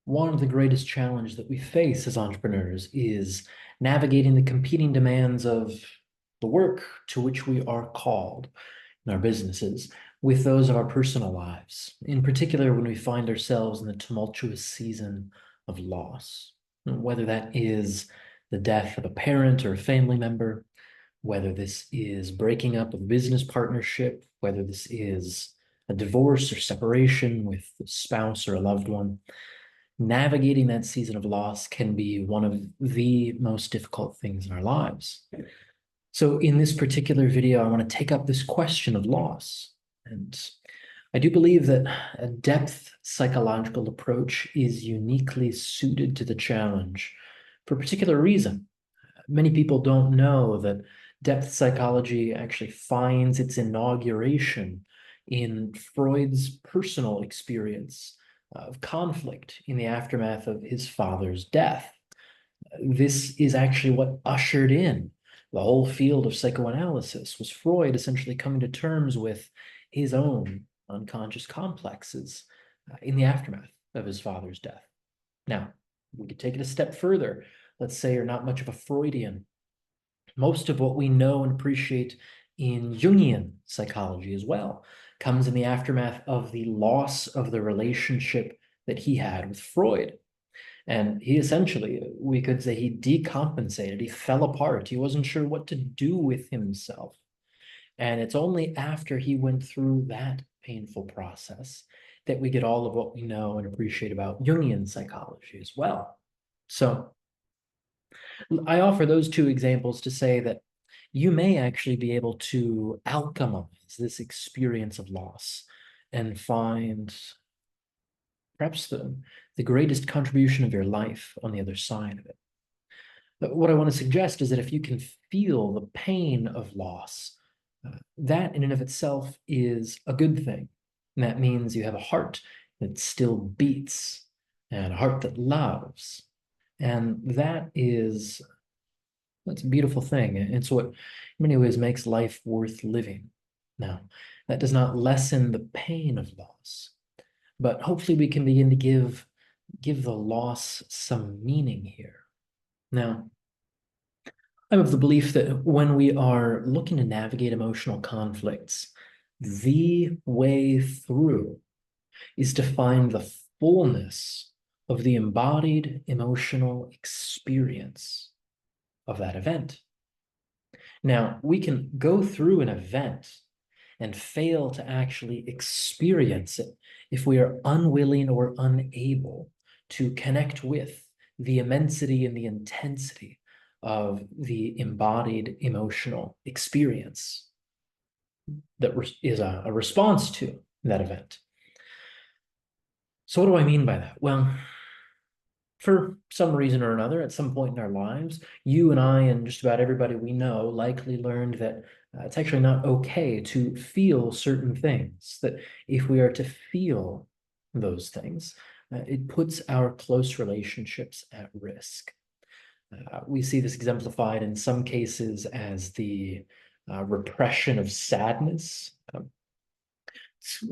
One of the greatest challenges that we face as entrepreneurs is navigating the competing demands of the work to which we are called in our businesses with those of our personal lives, in particular when we find ourselves in the tumultuous season of loss, whether that is the death of a parent or a family member, whether this is breaking up of a business partnership, whether this is a divorce or separation with a spouse or a loved one. Navigating that season of loss can be one of the most difficult things in our lives. So in this particular video, I want to take up this question of loss. And I do believe that a depth psychological approach is uniquely suited to the challenge for a particular reason. Many people don't know that depth psychology actually finds its inauguration in Freud's personal experience of conflict in the aftermath of his father's death. This is actually what ushered in the whole field of psychoanalysis, was Freud essentially coming to terms with his own unconscious complexes in the aftermath of his father's death. Now, we could take it a step further. Let's say you're not much of a Freudian. Most of what we know and appreciate in Jungian psychology as well comes in the aftermath of the loss of the relationship that he had with Freud. And he essentially, we could say he decompensated, he fell apart, he wasn't sure what to do with himself. And it's only after he went through that painful process that we get all of what we know and appreciate about Jungian psychology as well. So I offer those two examples to say that you may actually be able to alchemize this experience of loss and find perhaps the greatest contribution of your life on the other side of it. But what I want to suggest is that if you can feel the pain of loss, that in and of itself is a good thing. And that means you have a heart that still beats and a heart that loves. And that's a beautiful thing. It's what, in many ways, makes life worth living. Now, that does not lessen the pain of loss, but hopefully we can begin to give the loss some meaning here. Now, I'm of the belief that when we are looking to navigate emotional conflicts, the way through is to find the fullness of the embodied emotional experience of that event. Now, we can go through an event and fail to actually experience it if we are unwilling or unable to connect with the immensity and the intensity of the embodied emotional experience that is a response to that event. So what do I mean by that? Well, for some reason or another, at some point in our lives, you and I and just about everybody we know likely learned that it's actually not okay to feel certain things, that if we are to feel those things, it puts our close relationships at risk. We see this exemplified in some cases as the repression of sadness.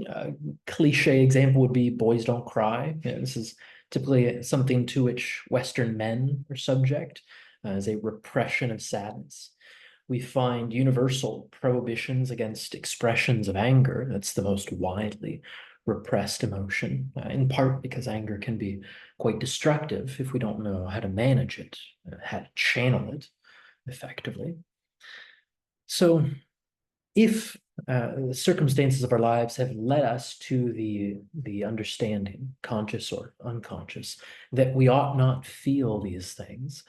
A cliche example would be boys don't cry. This is typically something to which Western men are subject as a repression of sadness. We find universal prohibitions against expressions of anger. That's the most widely repressed emotion, in part because anger can be quite destructive if we don't know how to manage it, how to channel it effectively. So if the circumstances of our lives have led us to the understanding, conscious or unconscious, that we ought not feel these things,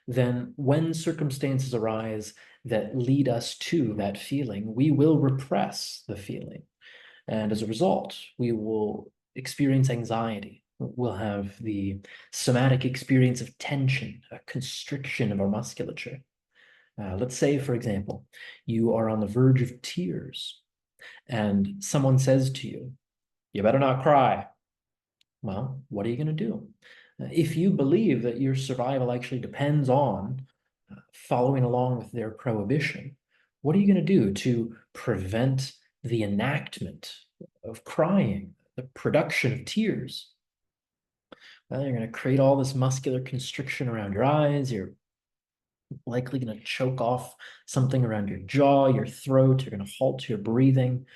then when circumstances arise that lead us to that feeling, we will repress the feeling. And as a result, we will experience anxiety. We'll have the somatic experience of tension, a constriction of our musculature. Let's say, for example, you are on the verge of tears and someone says to you, you better not cry. Well, what are you going to do? If you believe that your survival actually depends on following along with their prohibition, what are you going to do to prevent the enactment of crying, the production of tears? You're going to create all this muscular constriction around your eyes. You're likely going to choke off something around your jaw, your throat. You're going to halt your breathing.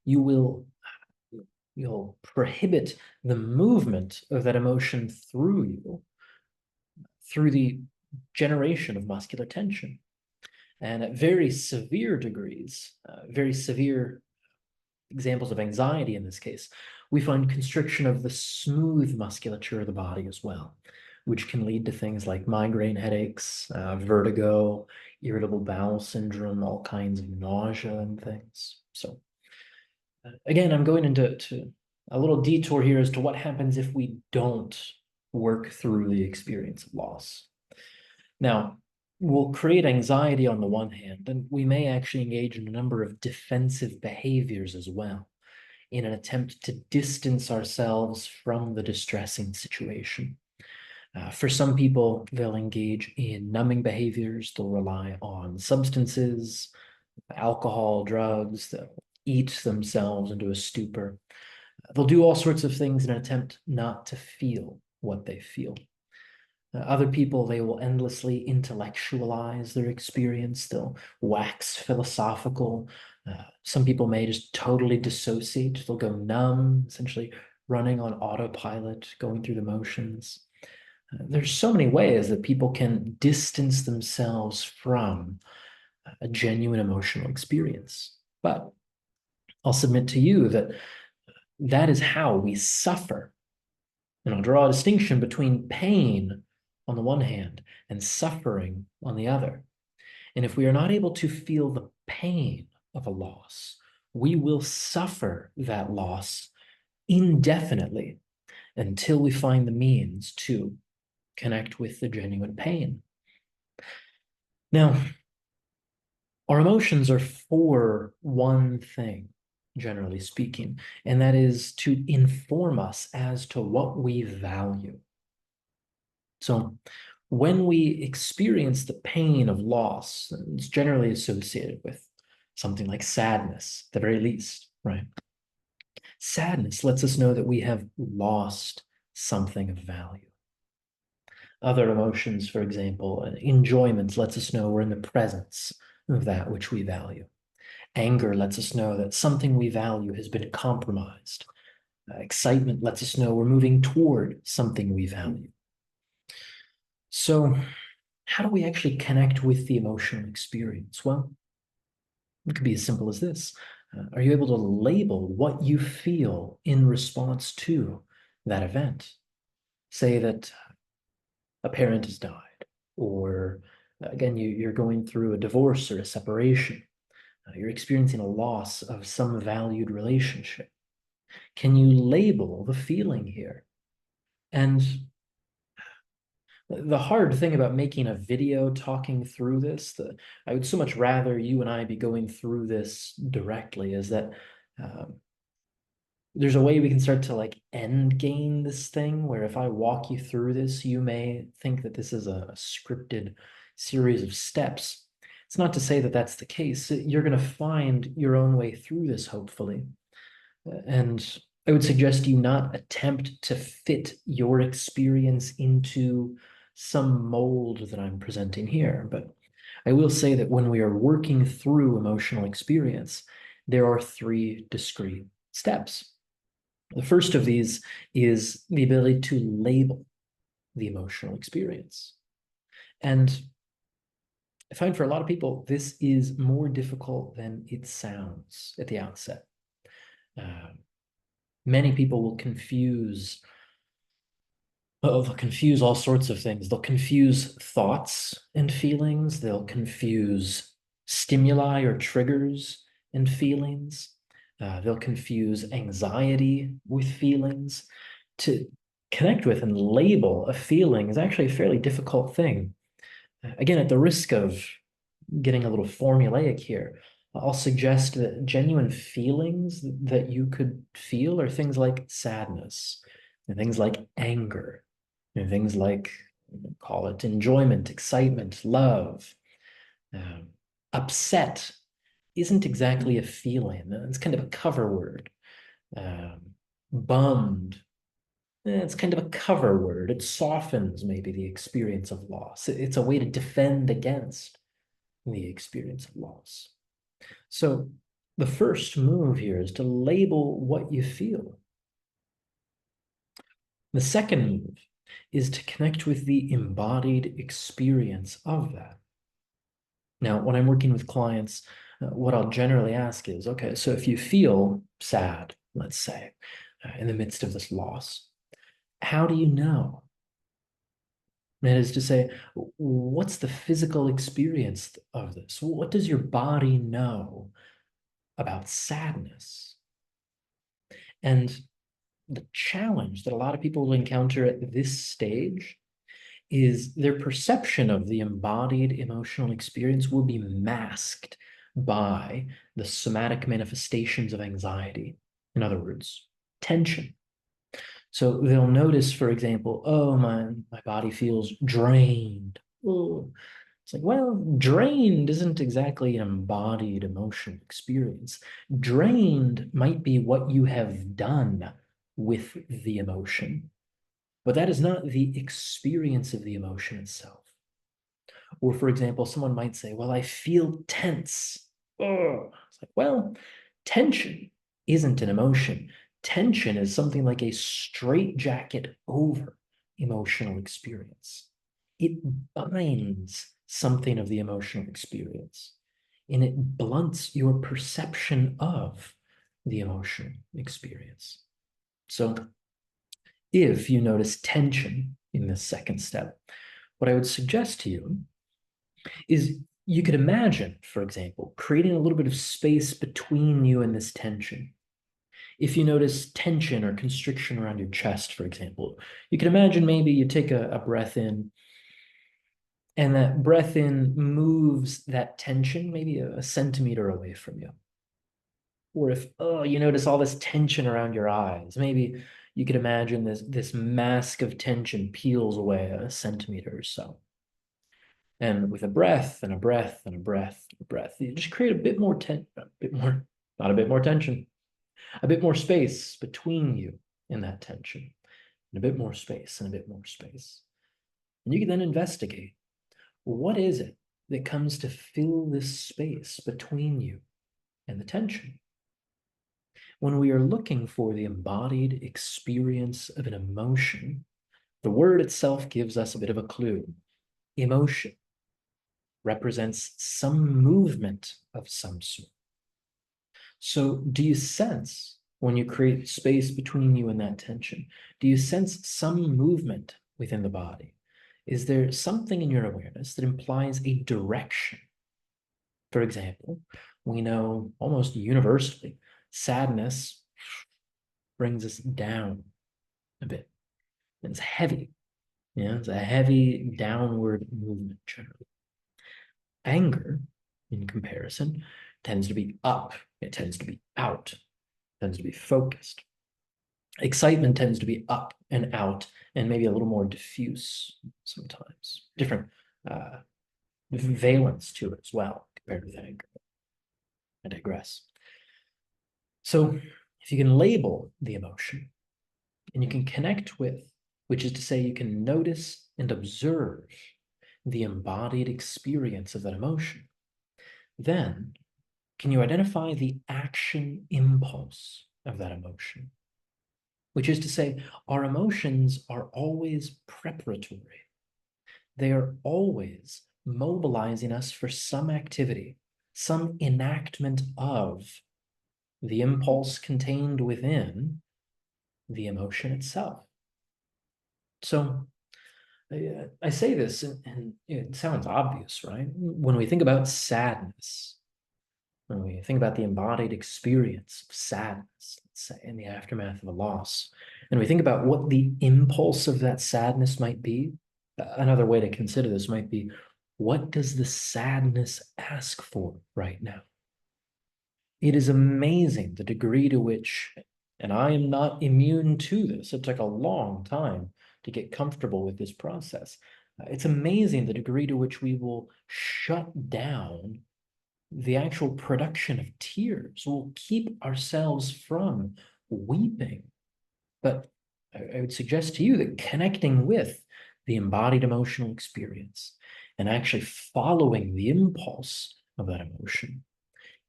You will you'll prohibit the movement of that emotion through you through the generation of muscular tension. And at very severe degrees, very severe examples of anxiety in this case, we find constriction of the smooth musculature of the body as well, which can lead to things like migraine headaches, vertigo, irritable bowel syndrome, all kinds of nausea and things. So again, I'm going into a little detour here as to what happens if we don't work through the experience of loss. Now, we'll create anxiety on the one hand, and we may actually engage in a number of defensive behaviors as well in an attempt to distance ourselves from the distressing situation. For some people, they'll engage in numbing behaviors. They'll rely on substances, alcohol, drugs. They'll eat themselves into a stupor. They'll do all sorts of things in an attempt not to feel what they feel. Other people, they will endlessly intellectualize their experience. They'll wax philosophical. Some people may just totally dissociate. They'll go numb, essentially running on autopilot, going through the motions. There's so many ways that people can distance themselves from a genuine emotional experience. But I'll submit to you that that is how we suffer. And I'll draw a distinction between pain on the one hand and suffering on the other. And if we are not able to feel the pain of a loss, we will suffer that loss indefinitely until we find the means to connect with the genuine pain. Now, our emotions are for one thing, generally speaking, and that is to inform us as to what we value. So when we experience the pain of loss, it's generally associated with something like sadness, at the very least, right? Sadness lets us know that we have lost something of value. Other emotions, for example, enjoyment lets us know we're in the presence of that which we value. Anger lets us know that something we value has been compromised. Excitement lets us know we're moving toward something we value. So, how do we actually connect with the emotional experience? Well, it could be as simple as this. Are you able to label what you feel in response to that event? Say that a parent has died, or again, you're going through a divorce or a separation. You're experiencing a loss of some valued relationship. Can you label the feeling here? And the hard thing about making a video talking through this, I would so much rather you and I be going through this directly, is that um, there's a way we can start to like end game this thing where if I walk you through this, you may think that this is a scripted series of steps. It's not to say that that's the case. You're going to find your own way through this, hopefully. And I would suggest you not attempt to fit your experience into some mold that I'm presenting here. But I will say that when we are working through emotional experience, there are three discrete steps. The first of these is the ability to label the emotional experience. And I find for a lot of people, this is more difficult than it sounds at the outset. Many people will confuse, they'll confuse all sorts of things. They'll confuse thoughts and feelings. They'll confuse stimuli or triggers and feelings. They'll confuse anxiety with feelings. To connect with and label a feeling is actually a fairly difficult thing. Again, at the risk of getting a little formulaic here, I'll suggest that genuine feelings that you could feel are things like sadness, and things like anger, and things like, call it enjoyment, excitement, love. Um, Upset isn't exactly a feeling. It's kind of a cover word. Um, Bummed. It's kind of a cover word. It softens maybe the experience of loss. It's a way to defend against the experience of loss. So the first move here is to label what you feel. The second move is to connect with the embodied experience of that. Now, when I'm working with clients, what I'll generally ask is, okay, so if you feel sad, let's say, in the midst of this loss, how do you know? That is to say, what's the physical experience of this? What does your body know about sadness? And the challenge that a lot of people will encounter at this stage is their perception of the embodied emotional experience will be masked by the somatic manifestations of anxiety. In other words, tension. So they'll notice, for example, oh, my body feels drained. Oh. It's like, well, drained isn't exactly an embodied emotional experience. Drained might be what you have done with the emotion, but that is not the experience of the emotion itself. Or, for example, someone might say, well, I feel tense. Ugh. It's like, well, tension isn't an emotion. Tension is something like a straitjacket over emotional experience. It binds something of the emotional experience and it blunts your perception of the emotional experience. So, if you notice tension in this second step, what I would suggest to you is you could imagine, for example, creating a little bit of space between you and this tension. If you notice tension or constriction around your chest, for example, you can imagine maybe you take a breath in, and that breath in moves that tension maybe a centimeter away from you. Or if, oh, you notice all this tension around your eyes, maybe you could imagine this mask of tension peels away a centimeter or so. And with a breath and a breath and a breath and a breath, you just create a bit more, not a bit more tension, a bit more space between you in that tension, and a bit more space and a bit more space. And you can then investigate, what is it that comes to fill this space between you and the tension? When we are looking for the embodied experience of an emotion, the word itself gives us a bit of a clue. Emotion represents some movement of some sort. So, do you sense when you create space between you and that tension? Do you sense some movement within the body? Is there something in your awareness that implies a direction? For example, we know almost universally sadness brings us down a bit. It's heavy. Yeah, it's a heavy downward movement generally. Anger, in comparison, tends to be up. It tends to be out. It tends to be focused. Excitement tends to be up and out and maybe a little more diffuse sometimes. Different valence to it as well compared with anger. I digress. So if you can label the emotion and you can connect with, which is to say you can notice and observe the embodied experience of that emotion, then can you identify the action impulse of that emotion? Which is to say, our emotions are always preparatory. They are always mobilizing us for some activity, some enactment of the impulse contained within the emotion itself. So I say this, and it sounds obvious, right? When we think about sadness, when we think about the embodied experience of sadness, let's say, in the aftermath of a loss, and we think about what the impulse of that sadness might be, another way to consider this might be, what does the sadness ask for right now? It is amazing the degree to which, and I am not immune to this, it took a long time to get comfortable with this process. It's amazing the degree to which we will shut down the actual production of tears. We'll keep ourselves from weeping. But I would suggest to you that connecting with the embodied emotional experience and actually following the impulse of that emotion,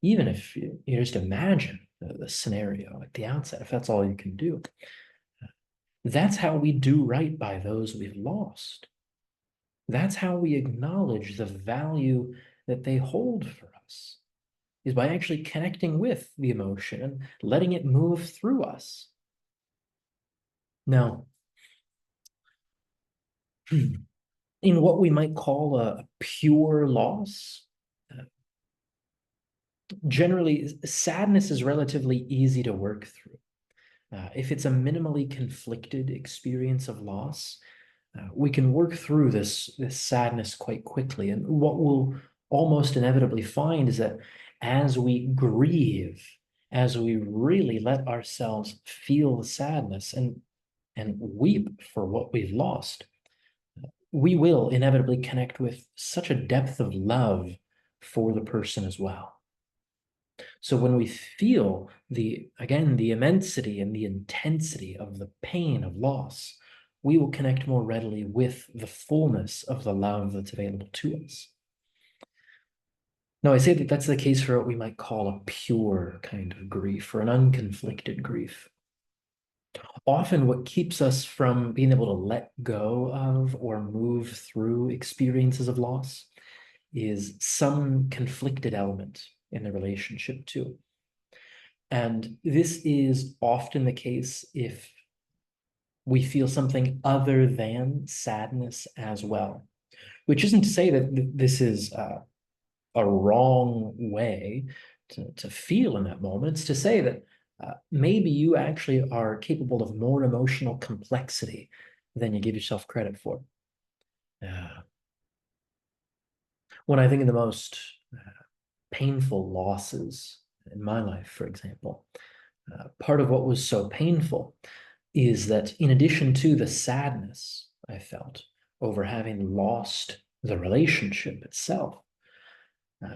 even if you just imagine the scenario at the outset, if that's all you can do, that's how we do right by those we've lost. That's how we acknowledge the value that they hold for us, is by actually connecting with the emotion and letting it move through us. Now, in what we might call a pure loss, generally sadness is relatively easy to work through. If it's a minimally conflicted experience of loss, we can work through this sadness quite quickly. And what we'll almost inevitably find is that as we grieve, as we really let ourselves feel the sadness and weep for what we've lost, we will inevitably connect with such a depth of love for the person as well. So when we feel again, the immensity and the intensity of the pain of loss, we will connect more readily with the fullness of the love that's available to us. Now, I say that that's the case for what we might call a pure kind of grief or an unconflicted grief. Often what keeps us from being able to let go of or move through experiences of loss is some conflicted element in the relationship too. And this is often the case if we feel something other than sadness as well, which isn't to say that this is a wrong way to feel in that moment. It's to say that maybe you actually are capable of more emotional complexity than you give yourself credit for. Uh, when I think of the most painful losses in my life, for example, part of what was so painful is that in addition to the sadness I felt over having lost the relationship itself,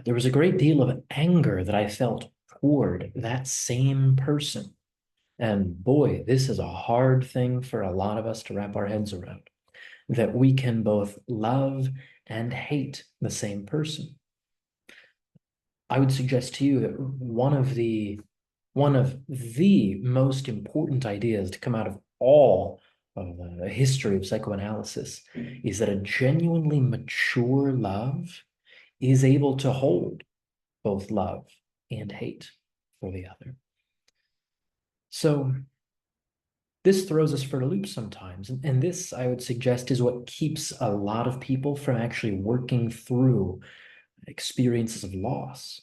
there was a great deal of anger that I felt toward that same person. And boy, this is a hard thing for a lot of us to wrap our heads around, that we can both love and hate the same person. I would suggest to you that one of the most important ideas to come out of all of the history of psychoanalysis is that a genuinely mature love is able to hold both love and hate for the other. So this throws us for a loop sometimes. And this, I would suggest, is what keeps a lot of people from actually working through experiences of loss.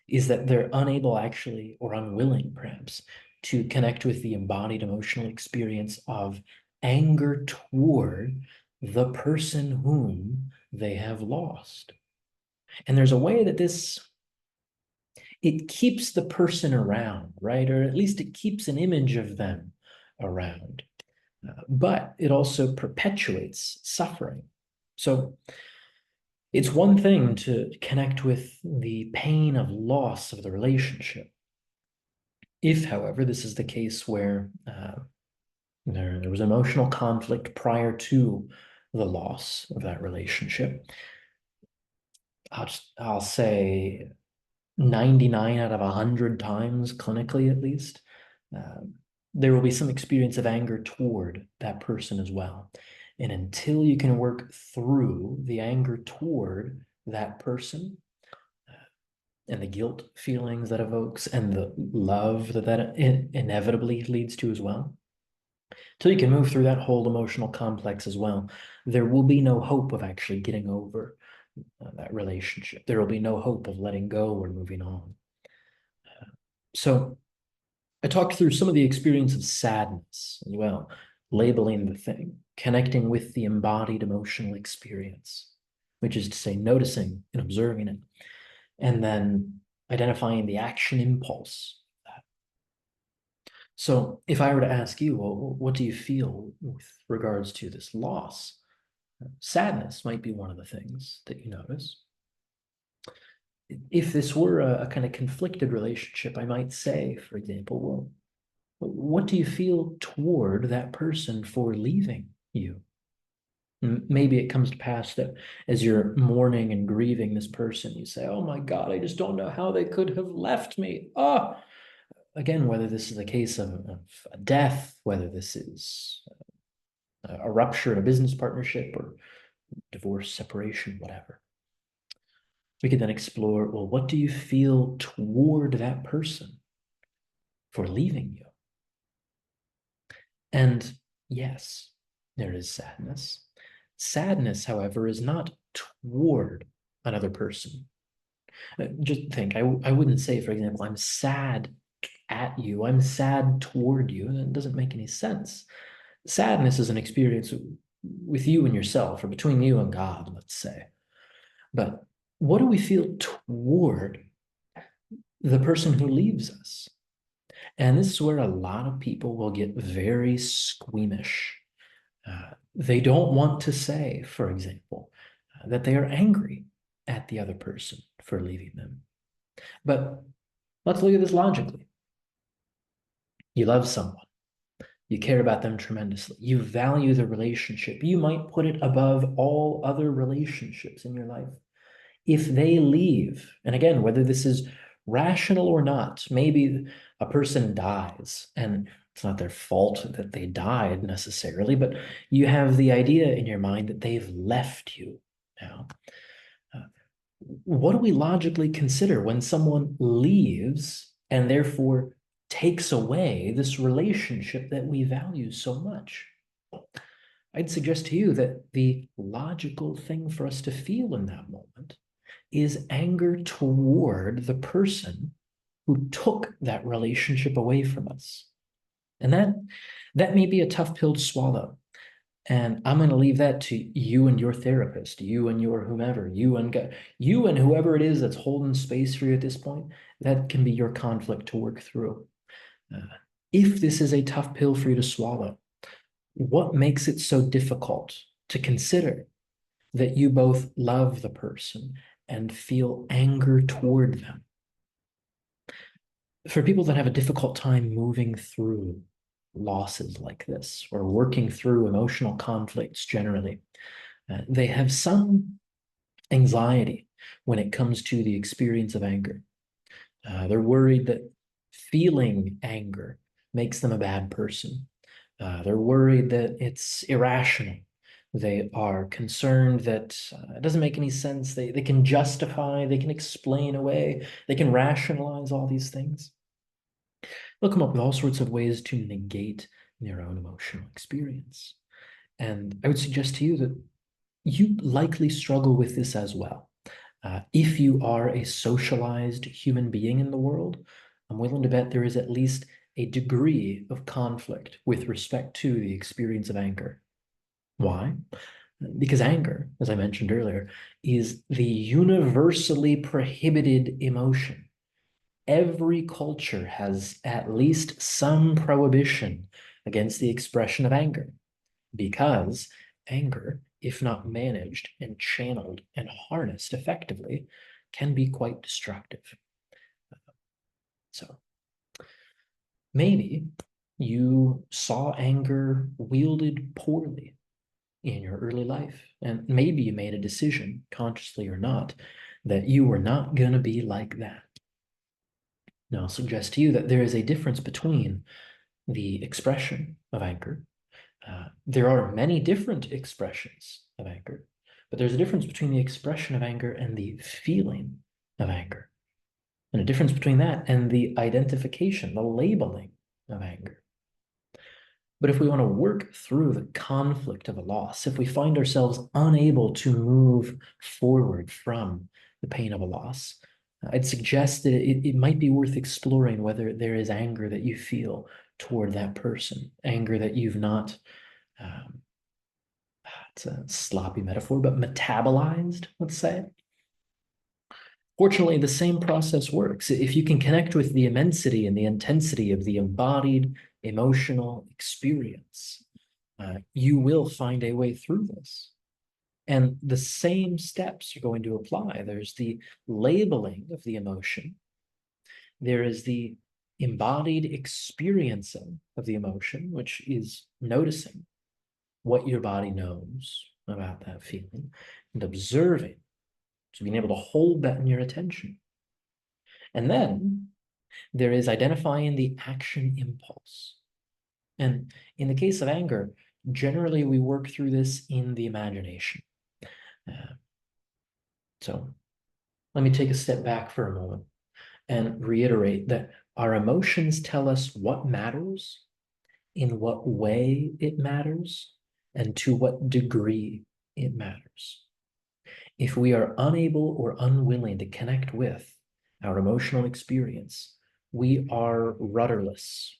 Is that they're unable actually, or unwilling perhaps, to connect with the embodied emotional experience of anger toward the person whom they have lost. And there's a way that it keeps the person around, right? Or at least it keeps an image of them around. But it also perpetuates suffering. So it's one thing to connect with the pain of loss of the relationship. If, however, this is the case where there was emotional conflict prior to the loss of that relationship, I'll say 99 out of 100 times, clinically at least, there will be some experience of anger toward that person as well. And until you can work through the anger toward that person, and the guilt feelings that evokes and the love that inevitably leads to as well, till you can move through that whole emotional complex as well, there will be no hope of actually getting over that relationship. There will be no hope of letting go or moving on. So I talked through some of the experience of sadness as well, labeling the thing, connecting with the embodied emotional experience, which is to say, noticing and observing it, and then identifying the action impulse. So if I were to ask you, well, what do you feel with regards to this loss? Sadness might be one of the things that you notice. If this were a kind of conflicted relationship, I might say, for example, well, What do you feel toward that person for leaving you? Maybe it comes to pass that as you're mourning and grieving this person, you say, "Oh my God, I just don't know how they could have left me." Oh, again, whether this is a case of a death, whether this is a rupture in a business partnership or divorce, separation, whatever. We could then explore, well, what do you feel toward that person for leaving you? And yes, there is sadness. Sadness, however, is not toward another person. Just think, I wouldn't say, for example, I'm sad at you, I'm sad toward you. That doesn't make any sense. Sadness is an experience with you and yourself, or between you and God, let's say. But what do we feel toward the person who leaves us? And this is where a lot of people will get very squeamish. They don't want to say, for example, that they are angry at the other person for leaving them. But let's look at this logically. You love someone, you care about them tremendously, you value the relationship, you might put it above all other relationships in your life. If they leave, and again, whether this is rational or not, maybe a person dies and it's not their fault that they died necessarily, but you have the idea in your mind that they've left you now. Uh, what do we logically consider when someone leaves and therefore takes away this relationship that we value so much? I'd suggest to you that the logical thing for us to feel in that moment is anger toward the person who took that relationship away from us. And that may be a tough pill to swallow. And I'm going to leave that to you and your therapist, you and your whomever, you and God, you and whoever it is that's holding space for you at this point. That can be your conflict to work through. Uh, if this is a tough pill for you to swallow, what makes it so difficult to consider that you both love the person and feel anger toward them? For people that have a difficult time moving through losses like this or working through emotional conflicts generally, they have some anxiety when it comes to the experience of anger. They're worried that feeling anger makes them a bad person. They're worried that it's irrational. They are concerned that it doesn't make any sense. They can justify, they can explain away, they can rationalize all these things. They'll come up with all sorts of ways to negate their own emotional experience. And I would suggest to you that you likely struggle with this as well. If you are a socialized human being in the world, I'm willing to bet there is at least a degree of conflict with respect to the experience of anger. Why? Because anger, as I mentioned earlier, is the universally prohibited emotion. Every culture has at least some prohibition against the expression of anger, because anger, if not managed and channeled and harnessed effectively, can be quite destructive. So maybe you saw anger wielded poorly in your early life, and maybe you made a decision, consciously or not, that you were not going to be like that. Now, I'll suggest to you that there is a difference between the expression of anger. There are many different expressions of anger, but there's a difference between the expression of anger and the feeling of anger, and a difference between that and the identification, the labeling of anger. But if we want to work through the conflict of a loss, if we find ourselves unable to move forward from the pain of a loss, I'd suggest that it might be worth exploring whether there is anger that you feel toward that person, anger that you've not, um, it's a sloppy metaphor, but metabolized, let's say. Fortunately, the same process works. If you can connect with the immensity and the intensity of the embodied emotional experience, you will find a way through this. And the same steps are going to apply. There's the labeling of the emotion. There is the embodied experiencing of the emotion, which is noticing what your body knows about that feeling and observing, so being able to hold that in your attention. And then there is identifying the action impulse. And in the case of anger, generally we work through this in the imagination. So let me take a step back for a moment and reiterate that our emotions tell us what matters, in what way it matters, and to what degree it matters. If we are unable or unwilling to connect with our emotional experience, we are rudderless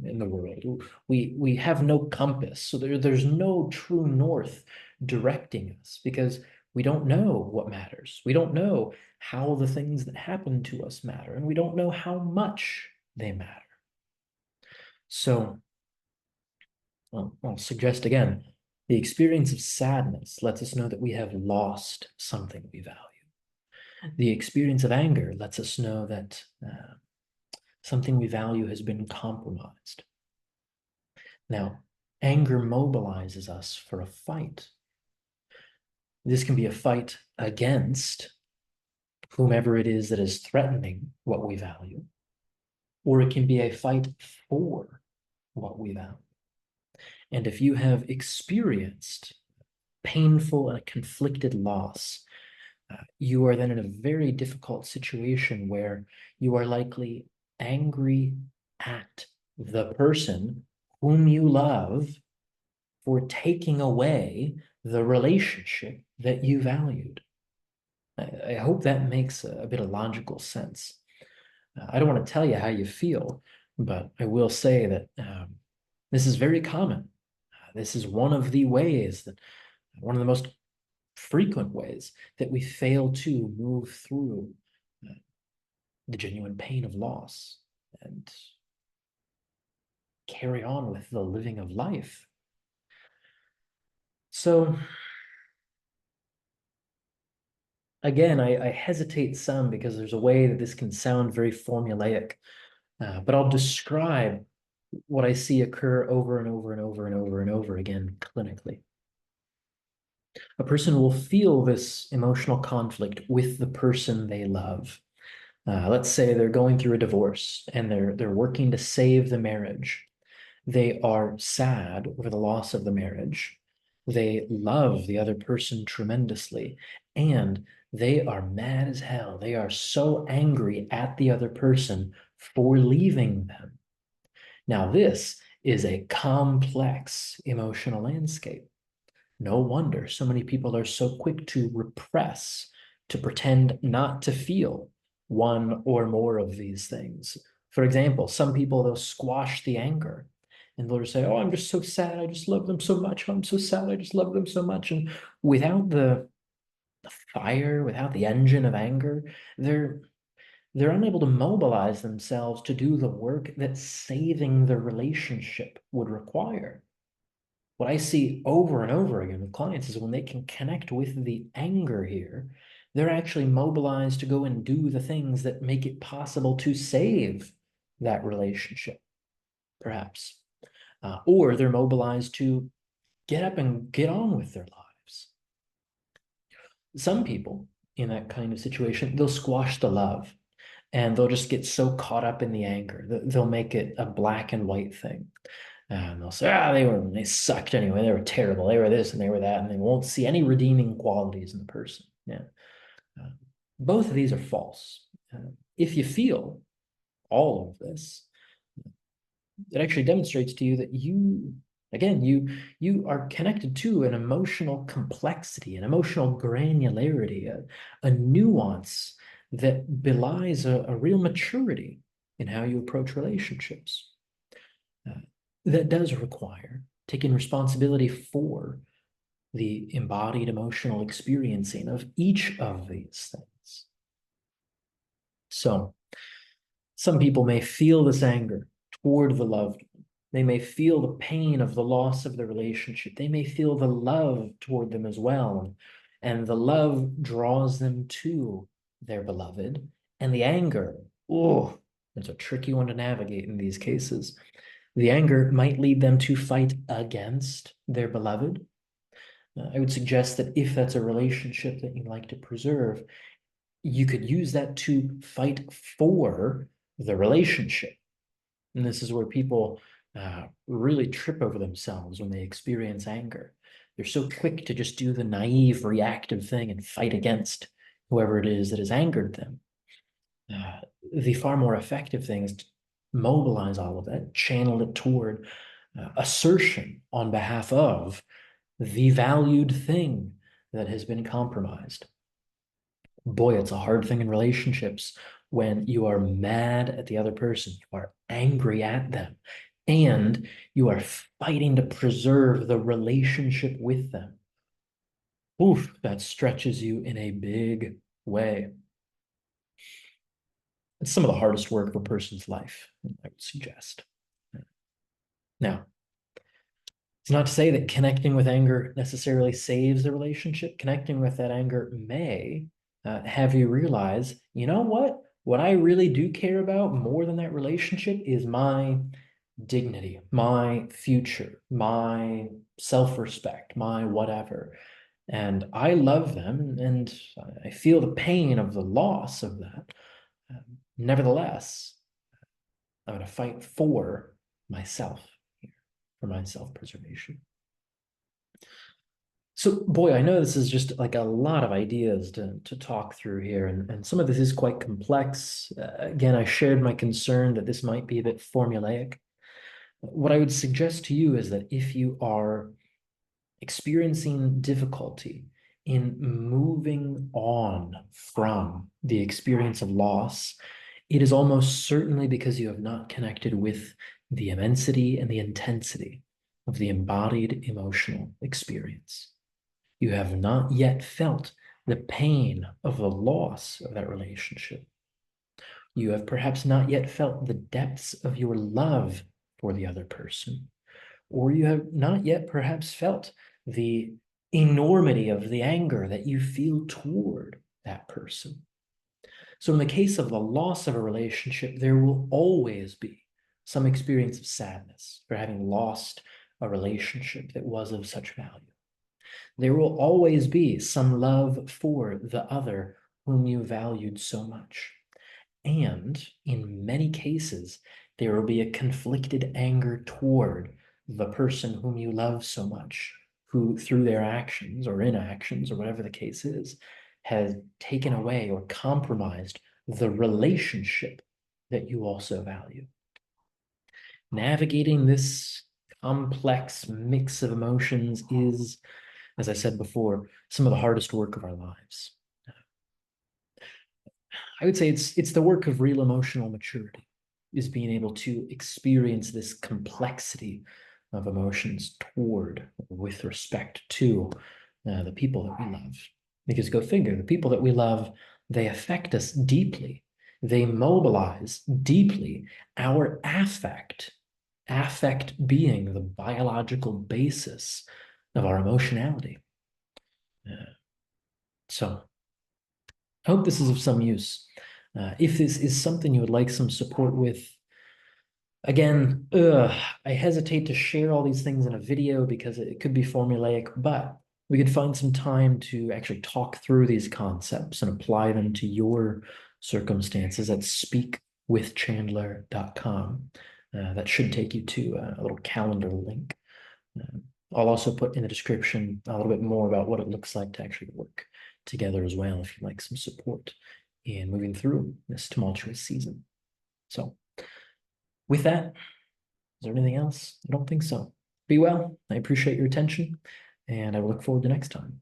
in the world. We have no compass, so there's no true north directing us because we don't know what matters. We don't know how the things that happen to us matter, and we don't know how much they matter. So I'll suggest again, the experience of sadness lets us know that we have lost something we value. The experience of anger lets us know that something we value has been compromised. Now, anger mobilizes us for a fight. This can be a fight against whomever it is that is threatening what we value, or it can be a fight for what we value. And if you have experienced painful and conflicted loss, you are then in a very difficult situation where you are likely angry at the person whom you love for taking away the relationship that you valued. I hope that makes a bit of logical sense. I don't want to tell you how you feel, but I will say that this is very common. This is one of the ways that, one of the most frequent ways that we fail to move through the genuine pain of loss and carry on with the living of life. So again, I hesitate some because there's a way that this can sound very formulaic, but I'll describe what I see occur over and over and over and over and over again clinically. A person will feel this emotional conflict with the person they love. Let's say they're going through a divorce and they're working to save the marriage. They are sad over the loss of the marriage. They love the other person tremendously, and they are mad as hell. They are so angry at the other person for leaving them. Now, this is a complex emotional landscape. No wonder so many people are so quick to repress, to pretend not to feel one or more of these things. For example, some people, they'll squash the anger and they'll just say, oh, I'm just so sad. I just love them so much. I'm so sad. I just love them so much. And without the fire, without the engine of anger, they're unable to mobilize themselves to do the work that saving the relationship would require. What I see over and over again with clients is when they can connect with the anger here, they're actually mobilized to go and do the things that make it possible to save that relationship, perhaps. Or they're mobilized to get up and get on with their lives. Some people in that kind of situation, they'll squash the love and they'll just get so caught up in the anger that they'll make it a black and white thing. And they'll say, they sucked anyway. They were terrible. They were this and they were that. And they won't see any redeeming qualities in the person. Yeah. Uh, both of these are false. If you feel all of this, it actually demonstrates to you that you are connected to an emotional complexity, an emotional granularity, a nuance that belies a real maturity in how you approach relationships. That does require taking responsibility for the embodied emotional experiencing of each of these things. So some people may feel this anger toward the loved one. They may feel the pain of the loss of the relationship. They may feel the love toward them as well. And the love draws them to their beloved. And the anger, oh, It's a tricky one to navigate in these cases. The anger might lead them to fight against their beloved. I would suggest that if that's a relationship that you'd like to preserve, you could use that to fight for the relationship. And this is where people really trip over themselves when they experience anger. They're so quick to just do the naive, reactive thing and fight against whoever it is that has angered them. Uh, the far more effective thing is to mobilize all of that, channel it toward assertion on behalf of the valued thing that has been compromised. Boy, it's a hard thing in relationships when you are mad at the other person, you are angry at them, and you are fighting to preserve the relationship with them. Oof, that stretches you in a big way. It's some of the hardest work of a person's life, I would suggest. Now, it's not to say that connecting with anger necessarily saves the relationship. Connecting with that anger may have you realize, you know what? What I really do care about more than that relationship is my dignity, my future, my self-respect, my whatever. And I love them, and I feel the pain of the loss of that. Nevertheless, I'm going to fight for myself here, for my self-preservation. So, boy, I know this is just like a lot of ideas to talk through here, and some of this is quite complex. Again, I shared my concern that this might be a bit formulaic. What I would suggest to you is that if you are experiencing difficulty in moving on from the experience of loss, it is almost certainly because you have not connected with the immensity and the intensity of the embodied emotional experience. You have not yet felt the pain of the loss of that relationship. You have perhaps not yet felt the depths of your love for the other person, or you have not yet perhaps felt the enormity of the anger that you feel toward that person. So, in the case of the loss of a relationship, there will always be some experience of sadness for having lost a relationship that was of such value. There will always be some love for the other whom you valued so much. And in many cases, there will be a conflicted anger toward the person whom you love so much, who through their actions or inactions or whatever the case is, has taken away or compromised the relationship that you also value. Navigating this complex mix of emotions is, as I said before, some of the hardest work of our lives. I would say it's the work of real emotional maturity, is being able to experience this complexity of emotions toward, with respect to the people that we love. Because go figure, the people that we love, they affect us deeply. They mobilize deeply our affect being the biological basis of our emotionality. So I hope this is of some use. If this is something you would like some support with, again, I hesitate to share all these things in a video because it could be formulaic, but we could find some time to actually talk through these concepts and apply them to your circumstances at speakwithchandler.com. That should take you to a little calendar link. Uh, I'll also put in the description a little bit more about what it looks like to actually work together as well if you'd like some support in moving through this tumultuous season. So, with that, is there anything else? I don't think so. Be well. I appreciate your attention, and I will look forward to next time.